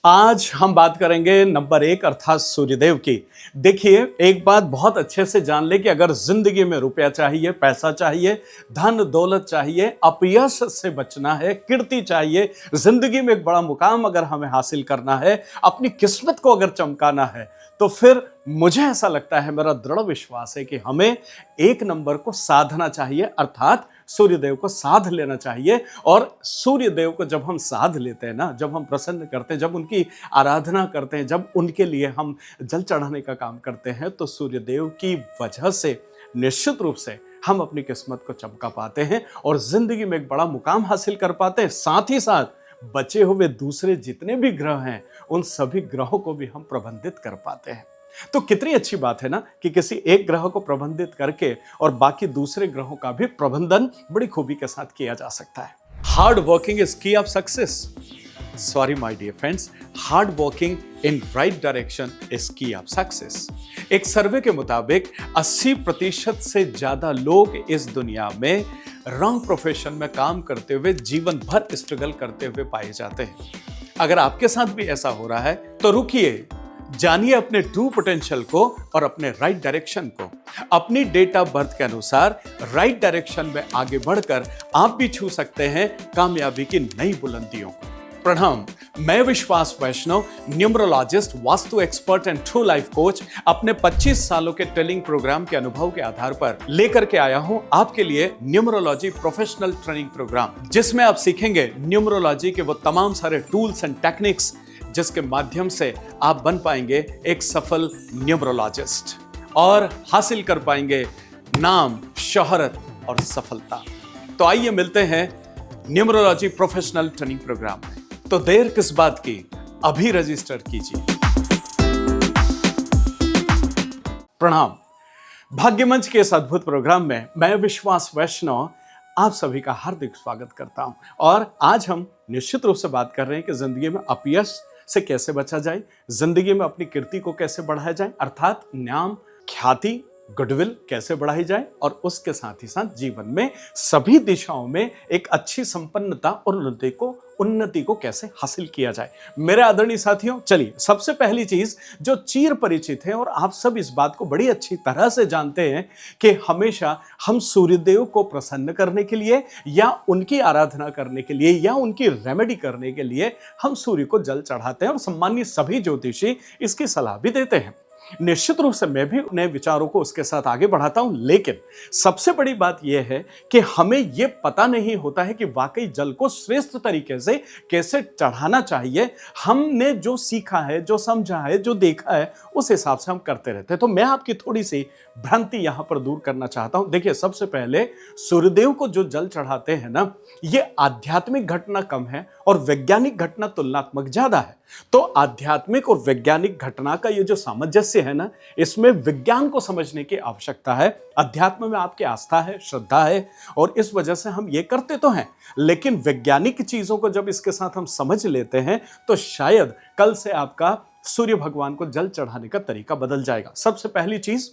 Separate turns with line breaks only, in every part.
आज हम बात करेंगे नंबर 1 अर्थात सूर्यदेव की। देखिए, एक बात बहुत अच्छे से जान ले कि अगर जिंदगी में रुपया चाहिए, पैसा चाहिए, धन दौलत चाहिए, अपयश से बचना है, कीर्ति चाहिए, जिंदगी में एक बड़ा मुकाम अगर हमें हासिल करना है, अपनी किस्मत को अगर चमकाना है, तो फिर मुझे ऐसा लगता है, मेरा दृढ़ विश्वास है कि हमें एक नंबर को साधना चाहिए, अर्थात सूर्यदेव को साध लेना चाहिए। और सूर्यदेव को जब हम साध लेते हैं ना, जब हम प्रसन्न करते हैं, जब उनकी आराधना करते हैं, जब उनके लिए हम जल चढ़ाने का काम करते हैं, तो सूर्यदेव की वजह से निश्चित रूप से हम अपनी किस्मत को चमका पाते हैं और जिंदगी में एक बड़ा मुकाम हासिल कर पाते हैं। साथ ही साथ बचे हुए दूसरे जितने भी ग्रह हैं, उन सभी ग्रहों को भी हम प्रबंधित कर पाते हैं। तो कितनी अच्छी बात है ना कि किसी एक ग्रह को प्रबंधित करके और बाकी दूसरे ग्रहों का भी प्रबंधन बड़ी खूबी के साथ किया जा सकता है। Hard working is key of success. Sorry my dear friends, hard working in right direction is key of success. एक सर्वे के मुताबिक 80% से ज्यादा लोग इस दुनिया में रॉन्ग प्रोफेशन में काम करते हुए जीवन भर स्ट्रगल करते हुए पाए जाते हैं। अगर आपके साथ भी ऐसा हो रहा है तो रुकिए, जानिए अपने ट्रू पोटेंशियल को और अपने राइट डायरेक्शन को। अपनी डेट ऑफ बर्थ के अनुसार राइट डायरेक्शन में आगे बढ़कर आप भी छू सकते हैं कामयाबी की नई बुलंदियों को। प्रणाम, मैं Vishwas Vaishnav, numerologist, vastu expert and true life coach, अपने 25 सालों के ट्रेनिंग प्रोग्राम के अनुभव के आधार पर लेकर के आया हूं आपके लिए न्यूमरोलॉजी प्रोफेशनल ट्रेनिंग प्रोग्राम, जिसमें आप सीखेंगे न्यूमरोलॉजी के वो तमाम सारे टूल्स एंड टेक्निक्स जिसके माध्यम से आप बन पाएंगे एक सफल न्यूमरोलॉजिस्ट और हासिल कर पाएंगे नाम, शोहरत और सफलता। तो आइए मिलते हैं न्यूमरोलॉजी प्रोफेशनल ट्रेनिंग प्रोग्राम में। तो देर किस बात की, अभी रजिस्टर कीजिए। प्रणाम, भाग्यमंच के इस अद्भुत प्रोग्राम में मैं विश्वास वैष्णव आप सभी का हार्दिक स्वागत करता हूं। और आज हम निश्चित रूप से बात कर रहे हैं कि जिंदगी में अपयश से कैसे बचा जाए, जिंदगी में अपनी कीर्ति को कैसे बढ़ाया जाए, अर्थात नाम, ख्याति, गुडविल कैसे बढ़ाई जाए और उसके साथ ही साथ जीवन में सभी दिशाओं में एक अच्छी संपन्नता और उन्नति को कैसे हासिल किया जाए। मेरे आदरणीय साथियों, चलिए सबसे पहली चीज जो चिर परिचित है और आप सब इस बात को बड़ी अच्छी तरह से जानते हैं कि हमेशा हम सूर्यदेव को प्रसन्न करने के लिए या उनकी आराधना करने के लिए या उनकी रेमेडी करने के लिए हम सूर्य को जल चढ़ाते हैं और सम्मानीय सभी ज्योतिषी इसकी सलाह भी देते हैं। निश्चित रूप से मैं भी नए विचारों को उसके साथ आगे बढ़ाता हूं, लेकिन सबसे बड़ी बात यह है कि हमें यह पता नहीं होता है कि वाकई जल को श्रेष्ठ तरीके से कैसे चढ़ाना चाहिए। हमने जो सीखा है, जो समझा है, जो देखा है, उस हिसाब से हम करते रहते हैं। तो मैं आपकी थोड़ी सी भ्रांति यहां पर दूर करना चाहता हूं। देखिए, सबसे पहले सूर्यदेव को जो जल चढ़ाते हैं ना, यह आध्यात्मिक घटना कम है और वैज्ञानिक घटना तुलनात्मक ज्यादा है। तो आध्यात्मिक और वैज्ञानिक घटना का ये जो सामंजस्य है ना, इसमें विज्ञान को समझने की आवश्यकता है। अध्यात्म में आपकी आस्था है, श्रद्धा है और इस वजह से हम ये करते तो हैं, लेकिन वैज्ञानिक चीजों को जब इसके साथ हम समझ लेते हैं तो शायद कल से आपका सूर्य भगवान को जल चढ़ाने का तरीका बदल जाएगा। सबसे पहली चीज,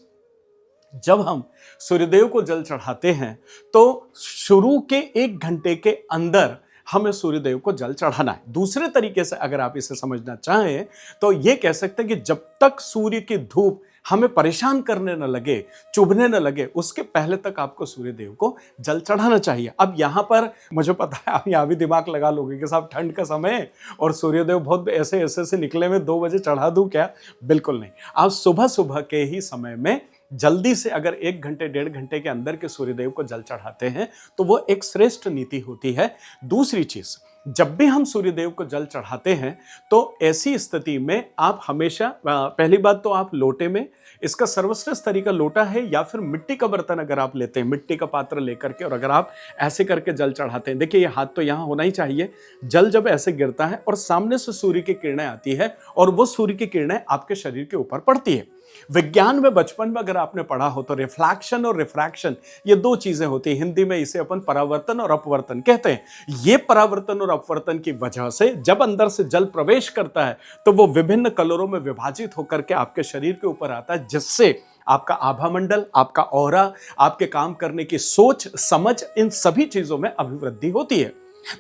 जब हम सूर्यदेव को जल चढ़ाते हैं तो शुरू के 1 घंटे के अंदर हमें सूर्यदेव को जल चढ़ाना है। दूसरे तरीके से अगर आप इसे समझना चाहें तो यह कह सकते हैं कि जब तक सूर्य की धूप हमें परेशान करने न लगे, चुभने न लगे, उसके पहले तक आपको सूर्यदेव को जल चढ़ाना चाहिए। अब यहां पर मुझे पता है आप यहां भी दिमाग लगा लोगे कि साहब ठंड का समय है और सूर्यदेव बहुत ऐसे से निकले में 2 बजे चढ़ा दूं क्या? बिल्कुल नहीं। आप सुबह सुबह के ही समय में जल्दी से अगर 1 घंटे 1.5 घंटे के अंदर के सूर्यदेव को जल चढ़ाते हैं तो वो एक श्रेष्ठ नीति होती है। दूसरी चीज, जब भी हम सूर्यदेव को जल चढ़ाते हैं तो ऐसी स्थिति में आप हमेशा, पहली बात तो आप लोटे में, इसका सर्वश्रेष्ठ तरीका लोटा है या फिर मिट्टी का बर्तन अगर आप लेते हैं, मिट्टी का पात्र लेकर के, और अगर आप ऐसे करके जल चढ़ाते हैं, देखिए ये हाथ तो यहाँ होना ही चाहिए। जल जब ऐसे गिरता है और सामने से सूर्य की किरणें आती है और वो सूर्य की किरणें आपके शरीर के ऊपर पड़ती है। विज्ञान में बचपन में अगर आपने पढ़ा हो तो रिफ्लैक्शन और रिफ्रैक्शन ये 2 चीजें होती हैं। हिंदी में इसे अपन परावर्तन और अपवर्तन कहते हैं। ये परावर्तन और अपवर्तन की वजह से जब अंदर से जल प्रवेश करता है तो वो विभिन्न कलरों में विभाजित होकर के आपके शरीर के ऊपर आता है, जिससे आपका आभामंडल, आपका ऑरा, आपके काम करने की सोच, समझ, इन सभी चीजों में अभिवृद्धि होती है।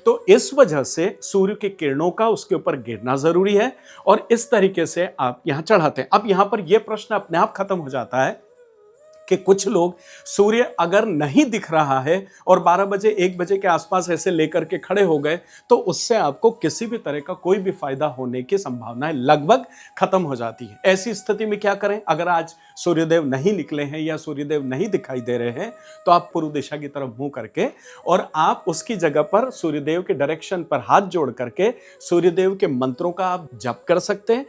तो इस वजह से सूर्य की किरणों का उसके ऊपर गिरना जरूरी है और इस तरीके से आप यहां चढ़ाते हैं। अब यहां पर यह प्रश्न अपने आप खत्म हो जाता है कि कुछ लोग सूर्य अगर नहीं दिख रहा है और 12 बजे 1 बजे के आसपास ऐसे लेकर के खड़े हो गए तो उससे आपको किसी भी तरह का कोई भी फायदा होने की संभावनाएं लगभग खत्म हो जाती है। ऐसी स्थिति में क्या करें? अगर आज सूर्यदेव नहीं निकले हैं या सूर्यदेव नहीं दिखाई दे रहे हैं तो आप पूर्व दिशा की तरफ मुंह करके और आप उसकी जगह पर सूर्यदेव के डायरेक्शन पर हाथ जोड़ करके सूर्यदेव के मंत्रों का आप जप कर सकते हैं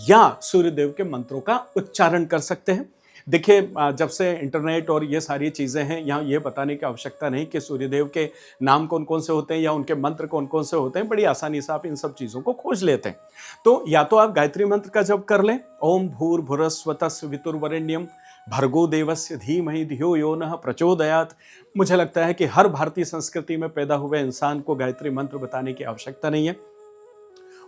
या सूर्यदेव के मंत्रों का उच्चारण कर सकते हैं। देखिए, जब से इंटरनेट और ये सारी चीज़ें हैं, यहाँ ये बताने की आवश्यकता नहीं कि सूर्यदेव के नाम कौन कौन से होते हैं या उनके मंत्र कौन कौन से होते हैं। बड़ी आसानी से आप इन सब चीज़ों को खोज लेते हैं। तो या तो आप गायत्री मंत्र का जप कर लें, ओम भूर्भुवस्सुवः वितुर्वरेण्यम भर्गो देवस्य धीमहि धियो यो नः प्रचोदयात्। मुझे लगता है कि हर भारतीय संस्कृति में पैदा हुए इंसान को गायत्री मंत्र बताने की आवश्यकता नहीं है।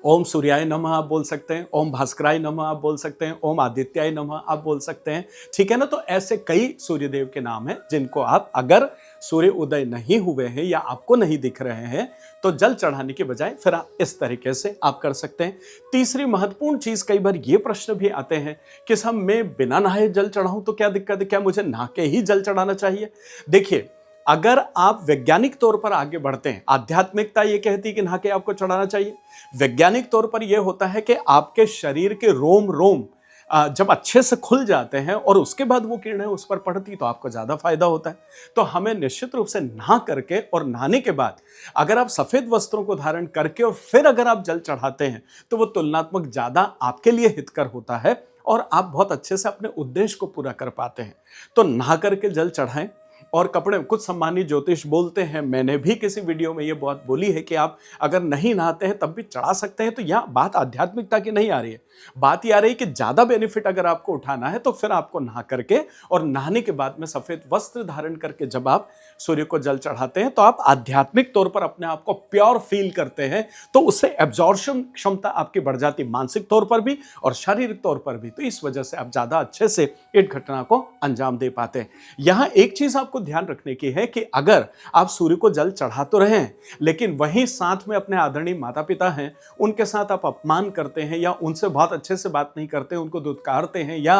ओम सूर्याय नमः आप बोल सकते हैं, ओम भास्कराय नमः आप बोल सकते हैं, ओम आदित्याय नमः आप बोल सकते हैं। ठीक है ना? तो ऐसे कई सूर्यदेव के नाम हैं जिनको आप, अगर सूर्य उदय नहीं हुए हैं या आपको नहीं दिख रहे हैं तो जल चढ़ाने के बजाय फिर आप इस तरीके से आप कर सकते हैं। तीसरी महत्वपूर्ण चीज, कई बार ये प्रश्न भी आते हैं कि साहब मैं बिना नहाए जल चढ़ाऊं तो क्या दिक्कत है, क्या मुझे नहा के ही जल चढ़ाना चाहिए? देखिए, अगर आप वैज्ञानिक तौर पर आगे बढ़ते हैं, आध्यात्मिकता ये कहती है कि नहा के आपको चढ़ाना चाहिए। वैज्ञानिक तौर पर यह होता है कि आपके शरीर के रोम रोम जब अच्छे से खुल जाते हैं और उसके बाद वो किरणें उस पर पड़ती तो आपको ज्यादा फायदा होता है। तो हमें निश्चित रूप से नहा करके और नहाने के बाद अगर आप सफेद वस्त्रों को धारण करके और फिर अगर आप जल चढ़ाते हैं तो वो तुलनात्मक ज्यादा आपके लिए हितकर होता है और आप बहुत अच्छे से अपने उद्देश्य को पूरा कर पाते हैं। तो नहा करके जल चढ़ाएं। और कपड़े, कुछ सम्मानित ज्योतिष बोलते हैं, मैंने भी किसी वीडियो में ये बात बोली है कि आप अगर नहीं नहाते हैं तब भी चढ़ा सकते हैं। तो यह बात आध्यात्मिकता की नहीं आ रही है, बात ये आ रही है कि ज्यादा बेनिफिट अगर आपको उठाना है तो फिर आपको नहा करके और नहाने के बाद में सफेद वस्त्र धारण करके जब आप सूर्य को जल चढ़ाते हैं तो आप आध्यात्मिक तौर पर अपने आप को प्योर फील करते हैं। तो उससे एब्जॉर्प्शन क्षमता आपकी बढ़ जाती, मानसिक तौर पर भी और शारीरिक तौर पर भी। तो इस वजह से आप ज्यादा अच्छे से इस घटना को अंजाम दे पाते हैं। यहां एक चीज आपको ध्यान रखने की है कि अगर आप सूर्य को जल चढ़ा तो रहे हैं लेकिन वहीं साथ में अपने आदरणीय माता पिता हैं, उनके साथ आप अपमान करते हैं या उनसे बहुत अच्छे से बात नहीं करते, उनको दुत्कारते हैं या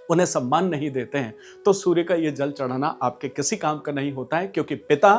उन्हें सम्मान नहीं देते हैं, तो सूर्य का यह जल चढ़ाना आपके किसी काम का नहीं होता है। क्योंकि पिता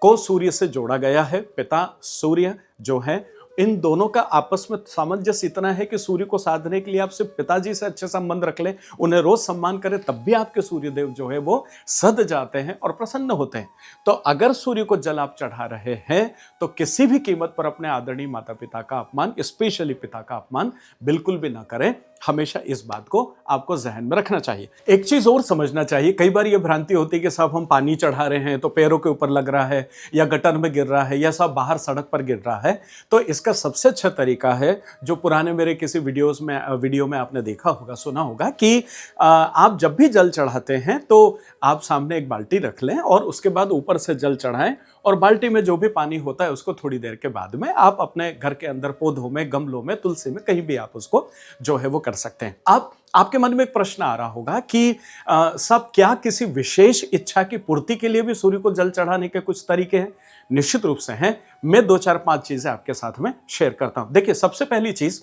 को सूर्य से जोड़ा गया है। पिता सूर्य जो है, इन दोनों का आपस में सामंजस्य इतना है कि सूर्य को साधने के लिए आप सिर्फ पिताजी से अच्छे संबंध रख लें, उन्हें रोज सम्मान करें, तब भी आपके सूर्यदेव जो है वो सध जाते हैं और प्रसन्न होते हैं। तो अगर सूर्य को जल आप चढ़ा रहे हैं तो किसी भी कीमत पर अपने आदरणीय माता पिता का अपमान, स्पेशली पिता का अपमान बिल्कुल भी ना करें। हमेशा इस बात को आपको जहन में रखना चाहिए। एक चीज और समझना चाहिए, कई बार ये भ्रांति होती है कि साहब हम पानी चढ़ा रहे हैं तो पैरों के ऊपर लग रहा है या गटर में गिर रहा है या साहब बाहर सड़क पर गिर रहा है। तो इसका सबसे अच्छा तरीका है, जो पुराने मेरे किसी वीडियो में आपने देखा होगा, सुना होगा, कि आप जब भी जल चढ़ाते हैं तो आप सामने एक बाल्टी रख लें और उसके बाद ऊपर से जल चढ़ाएं और बाल्टी में जो भी पानी होता है उसको थोड़ी देर के बाद में आप अपने घर के अंदर पौधों में, गमलों में, तुलसी में, कहीं भी आप उसको जो है वो कर सकते हैं। अब आपके मन में एक प्रश्न आ रहा होगा कि सब क्या किसी विशेष इच्छा की पूर्ति के लिए भी सूर्य को जल चढ़ाने के कुछ तरीके हैं? निश्चित रूप से हैं। मैं 2 4 5 चीजें आपके साथ में शेयर करता हूं। देखिए, सबसे पहली चीज,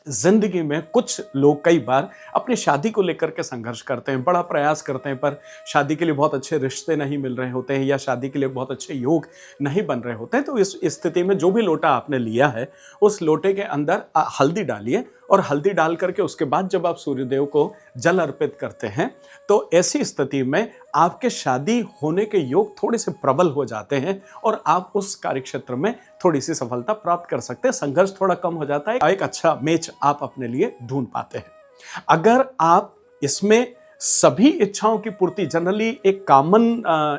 जिंदगी में कुछ लोग कई बार अपनी शादी को लेकर के संघर्ष करते हैं, बड़ा प्रयास करते हैं, पर शादी के लिए बहुत अच्छे रिश्ते नहीं मिल रहे होते हैं या शादी के लिए बहुत अच्छे योग नहीं बन रहे होते हैं। तो इस स्थिति में जो भी लोटा आपने लिया है उस लोटे के अंदर हल्दी डालिए और हल्दी डाल करके उसके बाद जब आप सूर्यदेव को जल अर्पित करते हैं तो ऐसी स्थिति में आपके शादी होने के योग थोड़े से प्रबल हो जाते हैं और आप उस कार्यक्षेत्र में थोड़ी सी सफलता प्राप्त कर सकते हैं। संघर्ष थोड़ा कम हो जाता है, एक अच्छा मैच आप अपने लिए ढूंढ पाते हैं। अगर आप इसमें सभी इच्छाओं की पूर्ति, जनरली एक कॉमन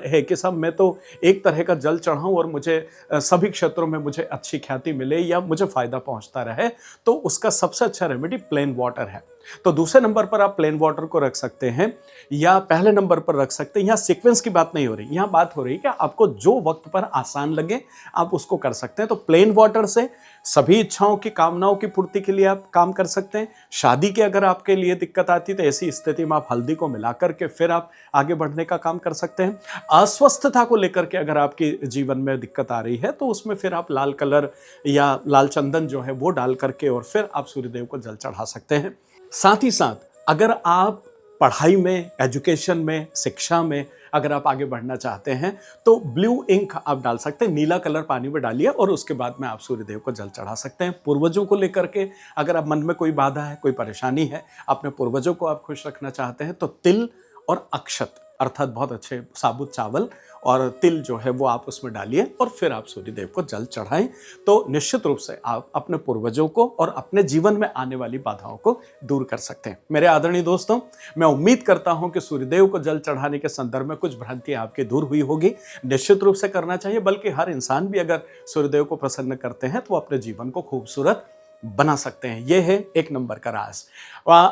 है कि सब मैं तो एक तरह का जल चढ़ाऊं और मुझे सभी क्षेत्रों में मुझे अच्छी ख्याति मिले या मुझे फायदा पहुंचता रहे, तो उसका सबसे अच्छा रेमेडी प्लेन वाटर है। तो दूसरे नंबर पर आप प्लेन वाटर को रख सकते हैं या पहले नंबर पर रख सकते हैं। यहाँ सीक्वेंस की बात नहीं हो रही, यहाँ बात हो रही है कि आपको जो वक्त पर आसान लगे आप उसको कर सकते हैं। तो प्लेन वाटर से सभी इच्छाओं की, कामनाओं की पूर्ति के लिए आप काम कर सकते हैं। शादी की अगर आपके लिए दिक्कत आती तो ऐसी स्थिति में आप हल्दी को मिलाकर के फिर आप आगे बढ़ने का काम कर सकते हैं। अस्वस्थता को लेकर के अगर आपके जीवन में दिक्कत आ रही है तो उसमें फिर आप लाल कलर या लाल चंदन जो है वो डाल करके और फिर आप सूर्यदेव को जल चढ़ा सकते हैं। साथ ही साथ अगर आप पढ़ाई में, एजुकेशन में, शिक्षा में अगर आप आगे बढ़ना चाहते हैं तो ब्लू इंक आप डाल सकते हैं, नीला कलर पानी में डालिए और उसके बाद में आप सूर्यदेव को जल चढ़ा सकते हैं। पूर्वजों को लेकर के अगर आप मन में कोई बाधा है, कोई परेशानी है, अपने पूर्वजों को आप खुश रखना चाहते हैं तो तिल और अक्षत अर्थात बहुत अच्छे साबुत चावल और तिल जो है वो आप उसमें डालिए और फिर आप सूर्यदेव को जल चढ़ाएं। तो निश्चित रूप से आप अपने पूर्वजों को और अपने जीवन में आने वाली बाधाओं को दूर कर सकते हैं। मेरे आदरणीय दोस्तों, मैं उम्मीद करता हूं कि सूर्यदेव को जल चढ़ाने के संदर्भ में कुछ भ्रांति आपकी दूर हुई होगी। निश्चित रूप से करना चाहिए, बल्कि हर इंसान भी अगर सूर्यदेव को प्रसन्न करते हैं तो अपने जीवन को खूबसूरत बना सकते हैं। यह है एक नंबर का राज।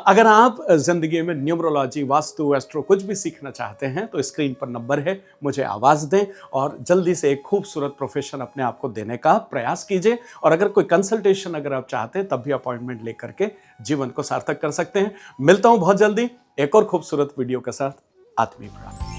अगर आप जिंदगी में न्यूमरोलॉजी, वास्तु, एस्ट्रो कुछ भी सीखना चाहते हैं तो स्क्रीन पर नंबर है, मुझे आवाज दें और जल्दी से एक खूबसूरत प्रोफेशन अपने आप को देने का प्रयास कीजिए। और अगर कोई कंसल्टेशन अगर आप चाहते हैं तब भी अपॉइंटमेंट लेकर के जीवन को सार्थक कर सकते हैं। मिलता हूं बहुत जल्दी एक और खूबसूरत वीडियो के साथ। आत्मीय प्रणाम।